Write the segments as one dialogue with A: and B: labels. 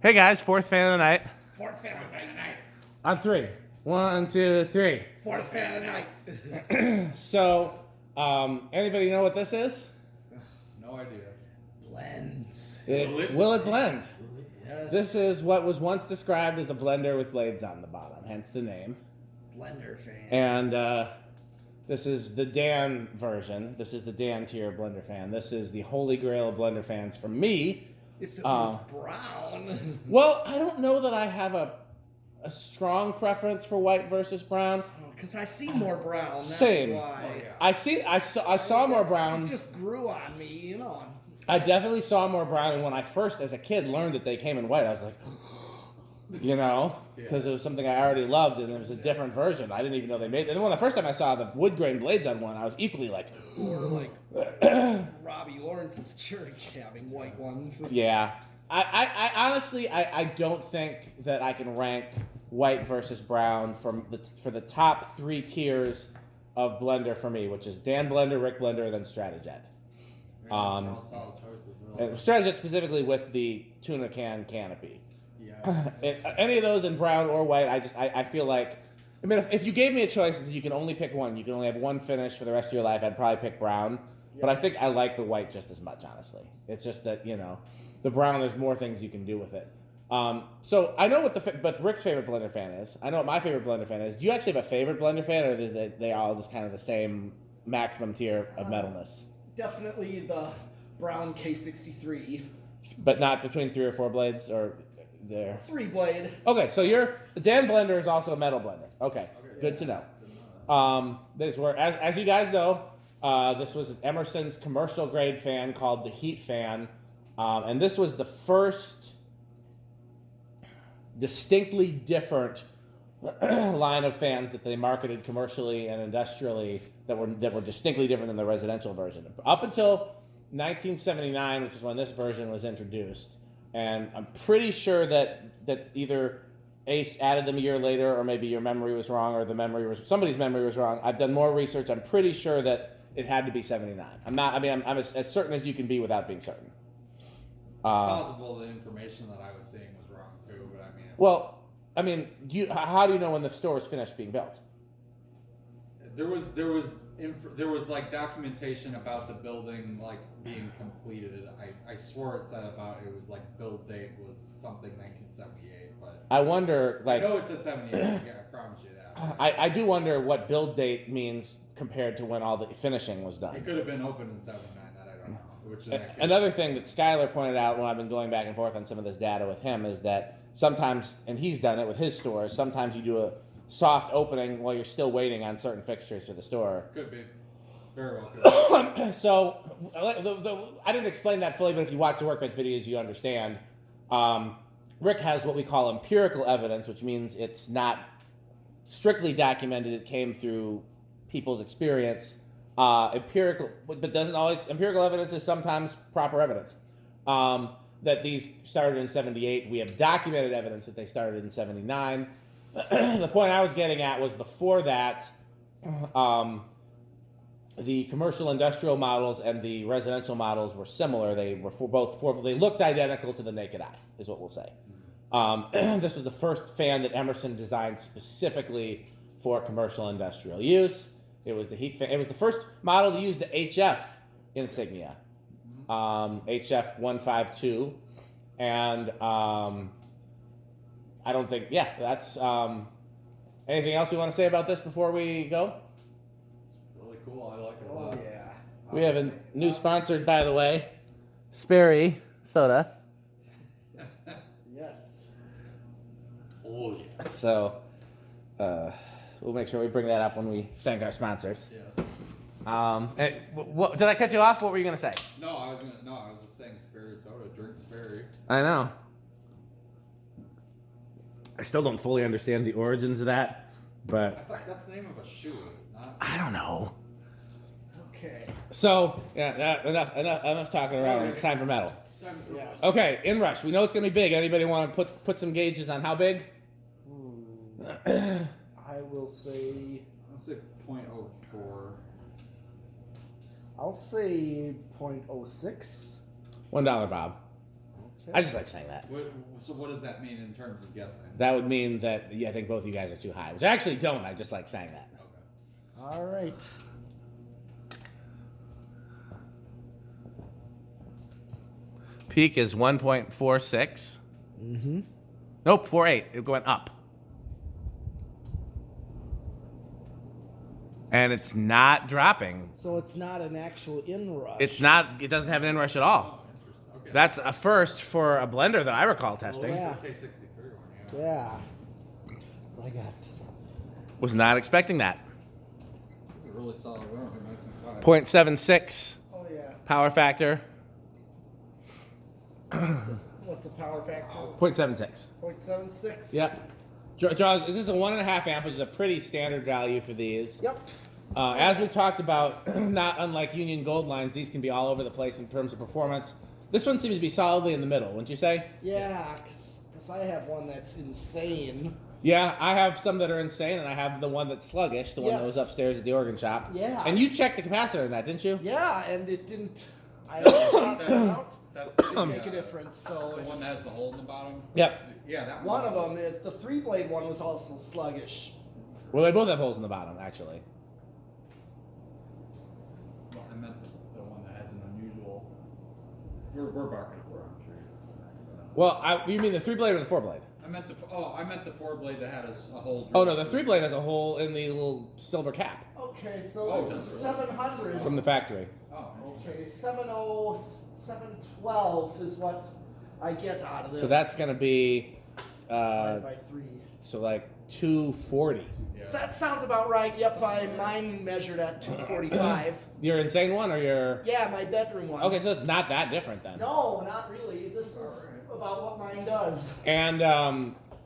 A: Hey guys, fourth fan of the night.
B: Fourth fan of the night.
A: On three. 1, 2, 3.
B: Fourth fan of the night.
A: So, anybody know what this is?
C: No idea.
B: Blends.
A: Will it blend?
B: Yes.
A: This is what was once described as a blender with blades on the bottom, hence the name.
B: Blenderfan.
A: And this is the Dan version. This is the Dan tier Blenderfan. This is the holy grail of Blenderfans for me.
B: If it was brown.
A: Well, I don't know that I have a strong preference for white versus brown.
B: Because I see more brown. That's
A: Same.
B: why.
C: Oh, yeah.
A: I saw more brown.
B: It just grew on me, you know.
A: I definitely saw more brown, and when I first, as a kid, learned that they came in white, I was like, you know, because it was something I already loved, and it was a different version. I didn't even know they made it. And when the first time I saw the wood grain blades on one, I was equally like,
B: Or like Robbie Lawrence's church having white ones.
A: yeah. I honestly, I don't think that I can rank white versus brown for the top three tiers of blender for me, which is Dan Blender, Rick Blender, and then Stratajet.
C: All solid choices, really.
A: And Stratajet specifically with the tuna can canopy.
C: Yeah.
A: Any of those in brown or white, I feel like, I mean, if you gave me a choice, you can only pick one. You can only have one finish for the rest of your life. I'd probably pick brown, but I think I like the white just as much, honestly. It's just that, you know, the brown, there's more things you can do with it. So I know what Rick's favorite blender fan is. I know what my favorite blender fan is. Do you actually have a favorite blender fan, or is they all just kind of the same maximum tier of metalness?
B: Definitely the brown K63.
A: But not between 3 or 4 blades, or there?
B: 3 blade.
A: Okay, so the Dan blender is also a metal blender. Okay, good to know. This were, as you guys know, this was Emerson's commercial grade fan called the Heat Fan, and this was the first distinctly different line of fans that they marketed commercially and industrially that were distinctly different than the residential version. Up until 1979, which is when this version was introduced, and I'm pretty sure that either Ace added them a year later, or maybe your memory was wrong, or somebody's memory was wrong. I've done more research. I'm pretty sure that it had to be 79. I'm as certain as you can be without being certain.
C: It's possible the information that I was seeing was wrong too, but I mean.
A: How do you know when the store was finished being built?
C: There was like documentation about the building like being completed. I swore it said about it was like build date was something 1978, but
A: I wonder, like,
C: I know it said 78. Yeah, I promise you that.
A: I do wonder what build date means compared to when all the finishing was done.
C: It could have been opened in 79. That I don't know. Which
A: Another thing that Skylar pointed out when I've been going back and forth on some of this data with him is that sometimes, and he's done it with his stores, sometimes you do a soft opening while you're still waiting on certain fixtures for the store.
C: Could be. Very well could be.
A: So, I didn't explain that fully, but if you watch the workbench videos, you understand. Rick has what we call empirical evidence, which means it's not strictly documented. It came through people's experience. Empirical evidence is sometimes proper evidence. That these started in 78. We have documented evidence that they started in 79. The point I was getting at was before that, the commercial industrial models and the residential models were similar. They were they looked identical to the naked eye, is what we'll say. This was the first fan that Emerson designed specifically for commercial industrial use. It was the heat fan. It was the first model to use the HF insignia, HF-152, and I don't think. Yeah, that's. Anything else you want to say about this before we go?
C: Really cool. I like it a lot.
B: Yeah.
A: We have a new sponsor, by the way, Sperry Soda.
B: Yes.
C: Oh yeah.
A: So, we'll make sure we bring that up when we thank our sponsors.
C: Yeah.
A: Did I cut you off? What were you gonna say?
C: No, I was just saying Sperry soda. Drink Sperry.
A: I know. I still don't fully understand the origins of that,
C: I
A: but
C: thought that's the name of a shoe, not.
A: I don't know.
B: Okay.
A: So, yeah, enough talking around. It's time for metal.
B: Yes.
A: Okay, inrush. We know it's gonna be big. Anybody want to put some gauges on how big?
D: I will say,
C: Let's say 0.04.
D: I'll say 0.06.
A: $1, Bob. I just like saying that.
C: So what does that mean in terms of guessing?
A: That would mean that I think both of you guys are too high, which I actually don't. I just like saying that.
C: Okay.
D: All right.
A: Peak is 1.46.
D: Mm-hmm.
A: Nope, 4.8. It went up. And it's not dropping.
D: So it's not an actual inrush.
A: It's not. It doesn't have an inrush at all.
C: Oh, interesting. Okay.
A: That's a first for a blender that I recall testing.
D: Oh, yeah.
C: K63 one,
D: Yeah. So I got.
A: Was not expecting that.
C: Really solid rubber, nice and quiet.
A: 0.76
D: Oh yeah.
A: power factor.
D: What's a power factor?
A: 0.76.
D: 0.76.
A: Yep. Draws. Is this a 1.5 amp, which is a pretty standard value for these?
D: Yep.
A: As we talked about, not unlike Union Gold lines, these can be all over the place in terms of performance. This one seems to be solidly in the middle, wouldn't you say?
D: Yeah, because I have one that's insane.
A: Yeah, I have some that are insane, and I have the one that's sluggish, the one that was
D: Yes.
A: upstairs at the organ shop.
D: Yeah.
A: And you checked the capacitor in that, didn't you?
D: Yeah, and it didn't. I got that out.
C: That's
D: Didn't make a difference. So
C: The one
D: it's,
C: that has the hole in the bottom?
A: Yep.
C: Yeah, that
D: one of them, the 3-blade one, was also sluggish.
A: Well, they both have holes in the bottom, actually.
C: Well, I meant the one that has an unusual. We're barking up around trees.
A: Well, you mean the 3-blade or the 4-blade?
C: I meant the 4-blade that had a hole.
A: Oh, no, the 3-blade has a hole in the little silver cap
D: Okay, so
C: Oh,
D: this
C: does
D: is
C: it really?
D: 700.
A: from the factory.
C: Oh,
D: Okay, 712 is what I get out of this.
A: So that's going to be,
D: divided by 3.
A: so like 240.
C: yeah.
D: That sounds about right. Yep, mine measured at 245.
A: Your insane one or your...
D: Yeah, my bedroom one.
A: Okay, so it's not that different then.
D: No, not really. This is about what mine does.
A: And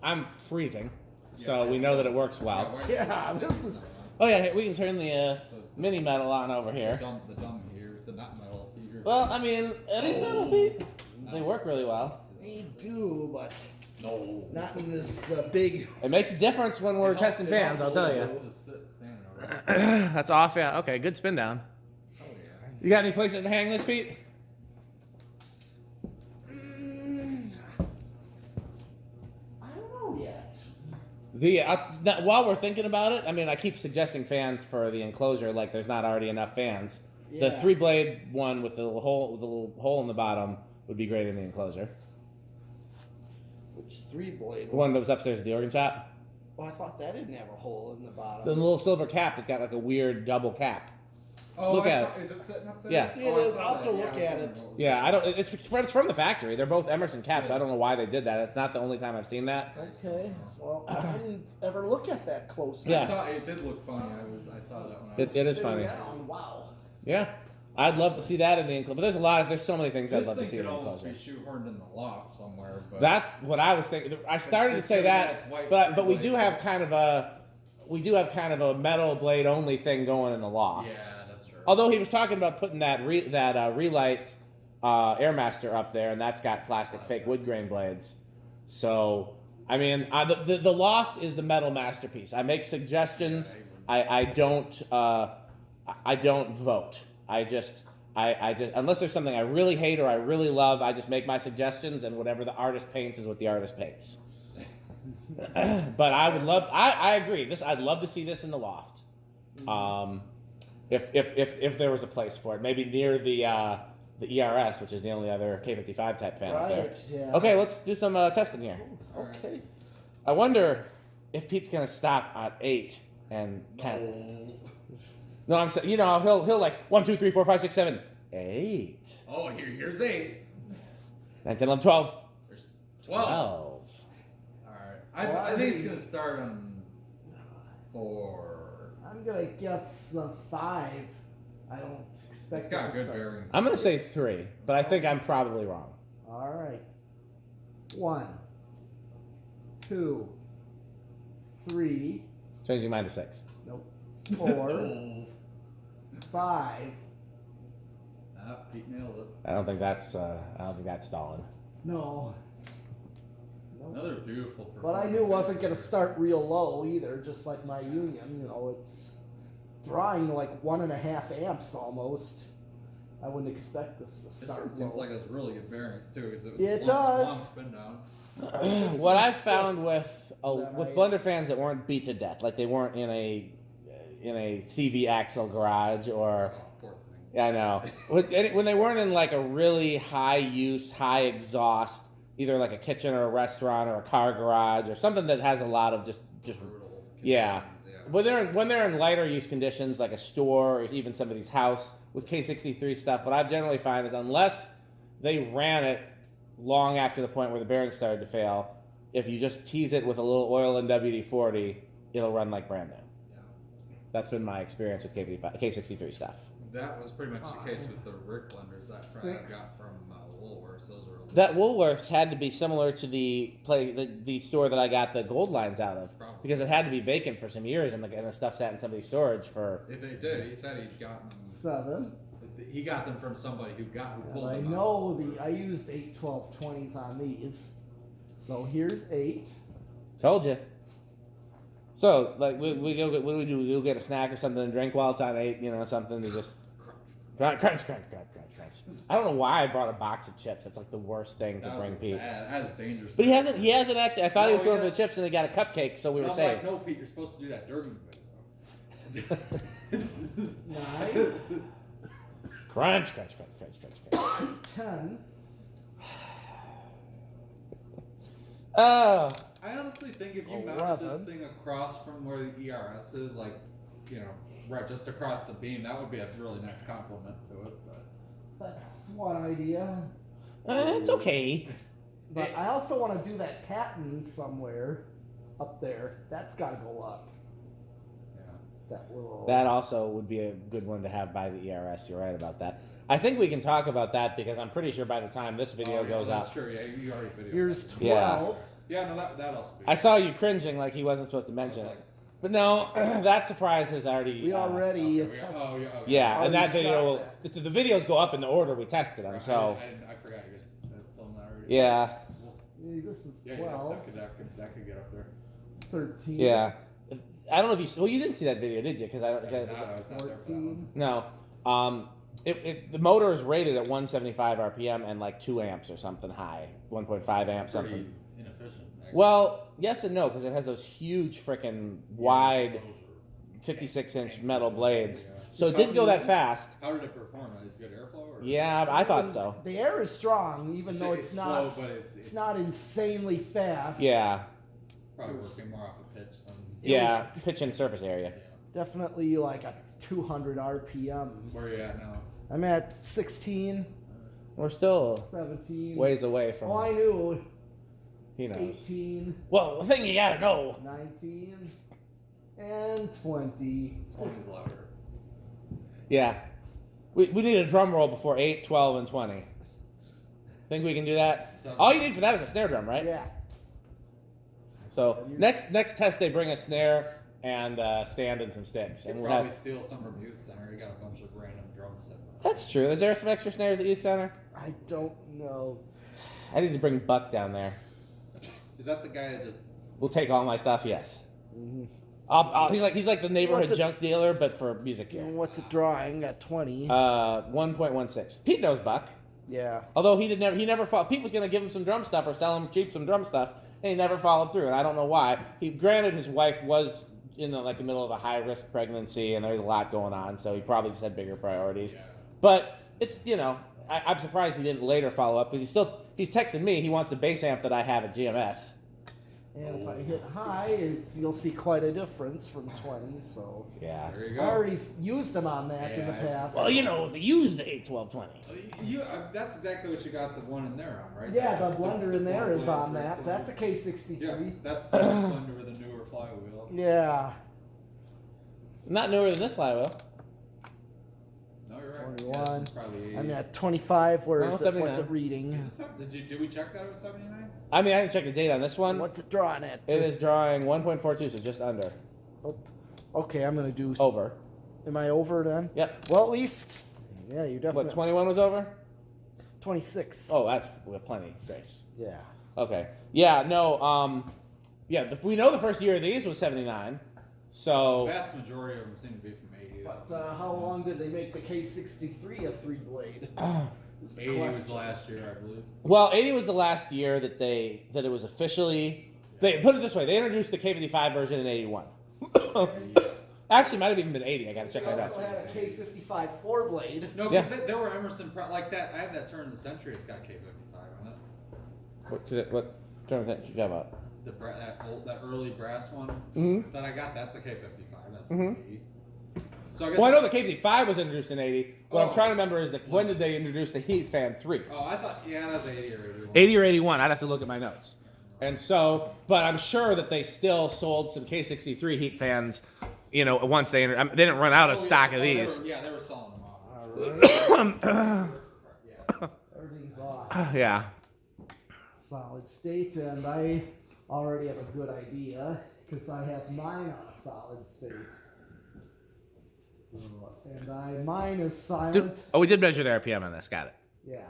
A: I'm freezing, so we know that it works well.
D: Yeah, this is.
A: Oh yeah, hey, we can turn the mini metal on over here.
C: The dumb here, the not metal here.
A: Well, I mean, these metal feet, they work really well.
D: They do, but
C: no.
D: not in this big.
A: It makes a difference when we're testing fans, I'll tell you.
C: Just standing over there.
A: That's off, yeah. Okay, good spin down.
D: Oh yeah.
A: You got any places to hang this, Pete?
D: I don't know yet.
A: While we're thinking about it, I mean, I keep suggesting fans for the enclosure, like there's not already enough fans. The
D: Yeah.
A: 3-blade one with the little hole in the bottom would be great in the enclosure.
D: Which 3-blade?
A: The one that was upstairs at the organ shop.
D: Well, I thought that didn't have a hole in the bottom.
A: The little silver cap has got like a weird double cap.
C: Oh,
A: Look
C: I
A: at
C: saw, is it sitting up there?
A: Yeah.
D: It
C: Oh, I
D: is.
C: saw
D: I'll have
C: that.
D: to look
C: Yeah,
D: at
C: I
D: it.
C: know.
A: Yeah, I don't. It's from the factory. They're both Emerson caps. So I don't know why they did that. It's not the only time I've seen that.
D: Okay. Well, I didn't ever look at that closely.
A: Yeah.
C: I saw it did look funny. I saw that one.
A: It is
D: Spinning
A: funny.
D: down. Wow.
A: Yeah, I'd love to see that in the enclosure. But there's so many things I'd
C: This
A: love to
C: thing
A: see in
C: could
A: the
C: almost be
A: enclosure.
C: shoehorned in the loft somewhere. But
A: That's what I was thinking. I started to
C: just
A: say
C: gonna
A: that,
C: have its white
A: but we
C: blade.
A: do have kind of a metal blade only thing going in the loft.
C: yeah, that's true.
A: Although he was talking about putting that Relight Airmaster up there, and that's got plastic fake wood grain blades. So, I mean, the loft is the metal masterpiece. I make suggestions. I don't vote. I just unless there's something I really hate or I really love, I just make my suggestions, and whatever the artist paints is what the artist paints. But I would love. I agree. I'd love to see this in the loft. If there was a place for it, maybe near the ERS, which is the only other K55 type fan out there.
D: Right. Yeah.
A: Okay, let's do some testing here.
D: Okay.
A: I wonder if Pete's gonna stop at 8 and kind. No, I'm saying, he'll like 1, 2, 3, 4, 5, 6, 7, 8.
C: Oh, here's 8.
A: 9, 10, 11, 12.
C: There's 12.
A: 12.
C: All right. I think it's gonna start on 4.
D: I'm gonna guess 5. I don't expect.
C: It's got
D: it to
C: good
D: start.
C: bearings.
A: I'm gonna say 3, but I think I'm probably wrong.
D: All right. 1, 2, 3.
A: Changing mine to 6.
D: Nope. 4, 5.
C: Pete nailed it.
A: I don't think that's stalling.
D: No. Nope.
C: Another beautiful.
D: But I knew it wasn't gonna start real low either. Just like my Union, it's drawing like 1.5 amps almost. I wouldn't expect this to
C: This
D: start
C: one seems
D: low.
C: like it's really good bearings too, because it was
D: It
C: long
D: does.
C: spin down.
A: What I found with
D: That
A: with
D: I-
A: Blenderfans that weren't beat to death, like they weren't in a CV axle garage or
C: Oh, poor thing.
A: yeah, I know when they weren't in like a really high use, high exhaust, either like a kitchen or a restaurant or a car garage or something that has a lot of just
C: Brutal
A: yeah.
C: conditions,
A: When they're in lighter use conditions, like a store or even somebody's house with K63 stuff, what I've generally find is unless they ran it long after the point where the bearings started to fail, if you just tease it with a little oil and WD-40, it'll run like brand new.
C: Yeah.
A: That's been my experience with K63 stuff.
C: That was pretty much the case with the Rick blenders that I got from Woolworths. Those were
A: That Woolworths had to be similar to the store that I got the gold lines out of.
C: Probably.
A: Because it had to be vacant for some years and the stuff sat in somebody's storage for...
C: If they did, he said he'd gotten them.
D: 7.
C: He got them from somebody who
D: And
C: pulled
D: I
C: them
D: know
C: out.
D: I used 8 1220s on these. So here's 8.
A: Told you. So, like, we go get, what do? We go get a snack or something and drink while it's on 8, something to just... Crunch. I don't know why I brought a box of chips. That's like the worst thing to bring Pete.
C: That is dangerous.
A: But he hasn't actually. I thought he was
C: No,
A: going for the chips and he got a cupcake, so we were saved.
C: No, Pete, you're supposed to do that during the video.
D: 9.
A: Crunch.
D: 10.
A: Oh.
C: I honestly think if you mounted this
D: 11.
C: thing across from where the ERS is, like, right just across the beam, that would be a really nice compliment to it. But
D: That's one idea.
A: It's okay.
D: But I also want to do that pattern somewhere up there. That's got to go up.
C: yeah.
D: That little.
A: That also would be a good one to have by the ERS. You're right about that. I think we can talk about that because I'm pretty sure by the time this video goes
C: that's
A: out.
C: true. Yeah, you already videoed
D: Here's
C: that.
D: 12.
C: Yeah, no, that also. Be
A: I saw you cringing like he wasn't supposed to mention
C: I was
A: it.
C: like-
A: But no, that surprise has already.
D: We already.
C: Okay, okay.
A: Yeah, and
D: already
A: that video will.
D: shot
A: The videos go up in the order we tested them. So
C: I forgot you guys filmed that already.
A: yeah,
D: This is
C: Yeah,
D: 12.
C: that could get up there.
D: 13.
A: yeah. I don't know if you. Well, you didn't see that video, did you? Because
C: I was not there for that
D: 14.
C: one.
A: no. The motor is rated at 175 RPM and like 2 amps or something high, 1.5 amps
C: Pretty
A: something.
C: inefficient. actually.
A: Well, yes and no, because it has those huge freaking wide 56-inch metal blades. So it didn't go that fast.
C: How did it perform? Is it good airflow? Or?
A: Yeah, I thought so.
D: The air is strong, even
C: You
D: though
C: say
D: it's
C: slow,
D: not.
C: but
D: It's not insanely fast.
A: Yeah,
C: probably working more off of pitch than.
A: yeah. Pitch and surface area.
C: Yeah.
D: Definitely like a 200 RPM.
C: Where are you at now?
D: I'm at 16,
A: We're still
D: 17.
A: ways away from.
D: Oh, I knew.
A: He knows.
D: 18,
A: Well, the thing you gotta know.
D: 19, and 20.
C: 20 is louder.
A: Yeah, we need a drum roll before 8, 12, and 20. Think we can do that?
C: So-
A: All you need for that is a snare drum, right?
D: Yeah.
A: So next test they bring a snare and stand and some sticks,
C: You
A: and
C: could
A: we'll
C: probably
A: have.
C: steal some from Youth Center. You got a bunch of random drums sitting around.
A: That's true. Is there some extra snares at Youth Center?
D: I don't know.
A: I need to bring Buck down there.
C: Is that the guy that just?
A: We'll take all my stuff. Yes.
D: Mhm.
A: He's like the neighborhood
D: What's it-
A: junk dealer, but for music gear.
D: What's it drawing at 20?
A: 1.16. Pete knows Buck.
D: Yeah.
A: Although he never followed. Pete was gonna give him some drum stuff or sell him cheap some drum stuff, and he never followed through. And I don't know why. Granted his wife was in the middle of a high risk pregnancy, and there's a lot going on, so he probably just had bigger priorities.
C: Yeah.
A: But it's I'm surprised he didn't later follow up because he's texting me. He wants the bass amp that I have at GMS.
D: And if I hit high, you'll see quite a difference from 20. So
A: Yeah.
C: There you
D: I
C: go.
D: already used them on that in the
C: Yeah.
D: past.
A: Well, they use the 8, 12, 20.
C: That's exactly what you got the one in there on, right?
D: Yeah, the blender in there is on
C: blender.
D: that. That's a K63.
C: Yeah, that's the blender with a newer flywheel.
D: Yeah.
A: Not newer than this flywheel.
C: No, you're right.
D: 21.
C: Yeah, it's probably 80.
D: I'm at 25. Where
A: No,
D: is it?
A: 79.
D: What's it reading?
C: Is it did we check that it was 79?
A: I mean, I didn't check the date on this one.
D: What's it drawing at?
A: It is drawing 1.42, so just under.
D: Okay, I'm gonna do.
A: Over.
D: Am I over then?
A: Yep.
D: Well, at least. Yeah, you definitely.
A: What, 21 was over?
D: 26.
A: Oh, we have plenty, Grace.
D: Yeah.
A: Okay. Yeah, no, we know the first year of these was 79. So
C: The vast majority of them seem to be from 80.
D: But how long did they make the K63 a 3-blade?
C: 80 was last year, I believe.
A: well, 80 was the last year that it was officially. They put it this way: they introduced the K55 version in 81. Actually, might have even been 80. I gotta check
D: They
A: that
D: also
A: out.
D: had a K55 4-blade.
C: No, because there were Emerson like that. I have that turn of the century. It's got a K55 on it.
A: What term that you talking about?
C: That early brass one
A: Mhm.
C: that I got. That's a K55. That's
A: Mhm.
C: 80. So I guess.
A: Well, I know the K55 was introduced in 80. What I'm
C: Oh.
A: trying to remember is when did they introduce the Heat Fan 3?
C: Oh, I thought that was 80 or 81.
A: 80 or 81. I'd have to look at my notes. And so, but I'm sure that they still sold some K63 Heat fans. Once they didn't run out of stock of these.
C: They were selling them off.
D: Alright.
C: Yeah.
D: Everything's off.
A: Yeah.
D: Solid state, and I already have a good idea because I have mine on a solid state. So, mine is silent.
A: We did measure the RPM on this. Got it.
D: Yeah.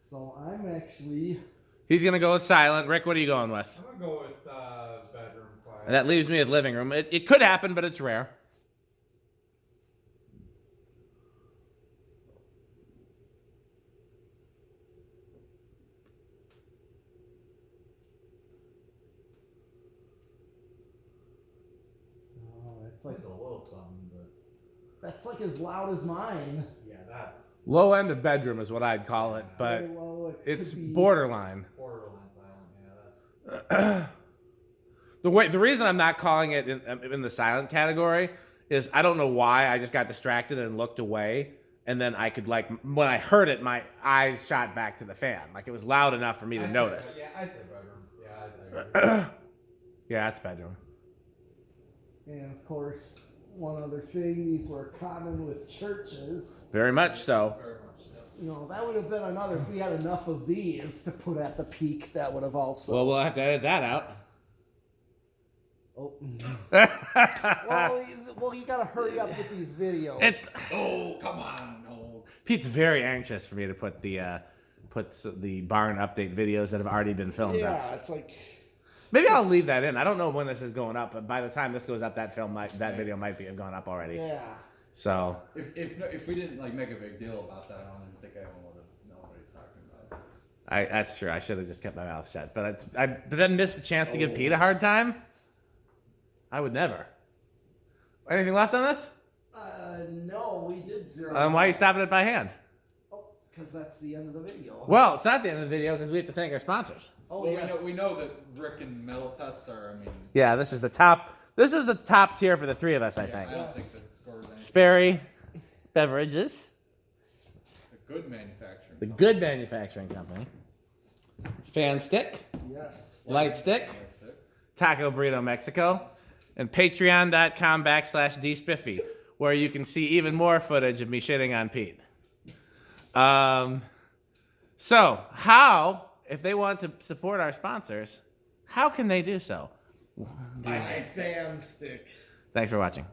D: So I'm actually.
A: He's gonna go with silent. Rick, what are you going with?
E: I'm gonna go with bedroom quiet.
A: And that leaves me with living room. It could happen, but it's rare.
D: Oh, that's
E: It's
D: like
E: a little something, but
D: that's like as loud as mine.
E: yeah, that's
A: Low end of bedroom is what I'd call it, but
D: Very low, it
A: it's
D: could be-
A: borderline.
E: borderline silent. Yeah, that's
A: The reason I'm not calling it in the silent category is I don't know why. I just got distracted and looked away, and then I could when I heard it, my eyes shot back to the fan. Like it was loud enough for me to notice.
E: Yeah, I'd say bedroom. Yeah, I agree.
A: Yeah, it's bedroom.
D: And of course, one other thing, these were common with churches.
A: Very much so.
C: Very much. Yeah.
D: That would have been another. If we had enough of these to put at the peak, that would have also.
A: Well, we'll have to edit that out.
D: Oh. well, you gotta hurry up with these videos.
A: It's
C: Oh, come on. No.
A: Pete's very anxious for me to put the barn update videos that have already been filmed up.
D: yeah, it's like.
A: Maybe I'll leave that in. I don't know when this is going up, but by the time this goes up, that video might be have gone up already.
D: Yeah.
A: So
C: If we didn't make a big deal about that, I don't even think anyone would have known what he's talking about.
A: that's true. I should have just kept my mouth shut. But then missed the chance to give Pete a hard time. I would never. Anything left on this?
D: No, we did zero.
A: Why are you stopping it by hand?
D: Oh, because that's the end of the video.
A: Well, it's not the end of the video because we have to thank our sponsors.
D: Oh,
C: Well,
D: yes.
C: we know that Rick and metal tests are.
A: Yeah, this is the top. This is the top tier for the three of us, I
C: Yeah,
A: think.
C: I don't think that scores anything.
A: Sperry Beverages,
C: The good manufacturing.
A: the good manufacturing company. Fan Stick,
D: Yes.
A: Light Stick, Taco Burrito Mexico, and patreon.com/dspiffy, where you can see even more footage of me shitting on Pete. So, if they want to support our sponsors, how can they do so?
D: Fan stick.
A: Thanks for watching.